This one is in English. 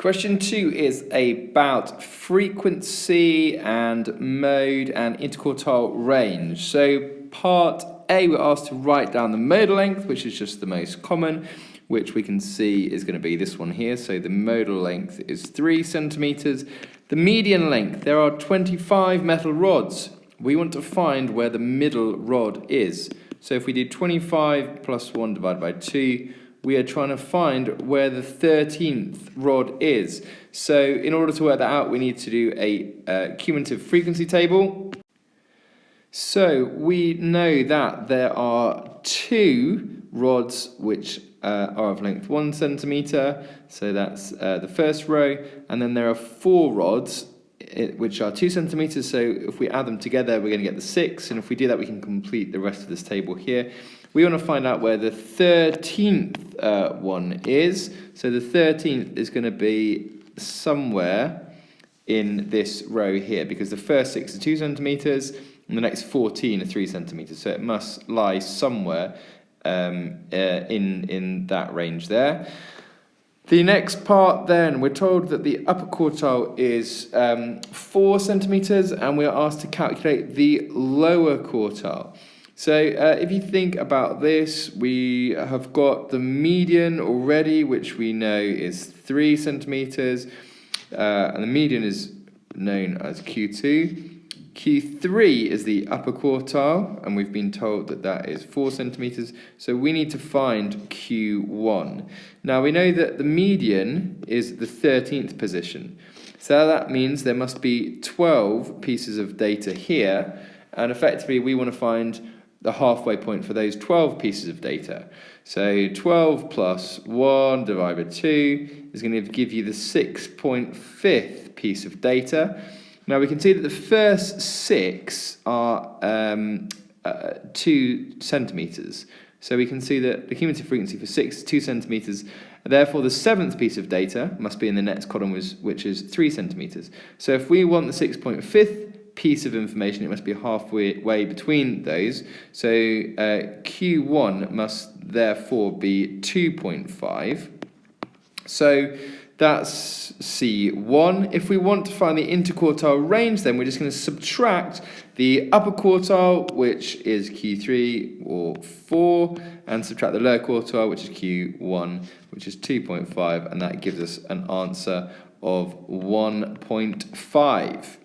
Question 2 is about frequency and mode and interquartile range. So part A, we're asked to write down the modal length, which is just the most common, which we can see is going to be this one here. So the modal length is 3 centimeters. The median length, there are 25 metal rods. We want to find where the middle rod is. So if we do 25 plus 1 divided by 2, we are trying to find where the 13th rod is. So in order to work that out, we need to do a cumulative frequency table. So we know that there are 2 rods which are of length 1 centimeter. So that's the first row. And then there are 4 rods which are 2 centimeters. So if we add them together, we're going to get the 6. And if we do that, we can complete the rest of this table here. We want to find out where the 13th one is. So the 13th is going to be somewhere in this row here, because the first 6 are 2 centimeters and the next 14 are 3 centimeters. So it must lie somewhere in that range there. The next part then, we're told that the upper quartile is 4 centimeters, and we're asked to calculate the lower quartile. So if you think about this, we have got the median already, which we know is 3 centimeters, and the median is known as Q2. Q3 is the upper quartile, and we've been told that that is 4 centimeters. So we need to find Q1. Now we know that the median is the 13th position. So that means there must be 12 pieces of data here, and effectively we want to find the halfway point for those 12 pieces of data. So 12 plus 1 divided by 2 is going to give you the 6.5th piece of data. Now we can see that the first 6 are 2 centimeters. So we can see that the cumulative frequency for 6 is 2 centimeters. Therefore, the 7th piece of data must be in the next column, which is 3 centimeters. So if we want the 6.5th piece of information, it must be halfway between those. So Q1 must therefore be 2.5. So that's C1. If we want to find the interquartile range, then we're just going to subtract the upper quartile, which is Q3 or 4, and subtract the lower quartile, which is Q1, which is 2.5, and that gives us an answer of 1.5.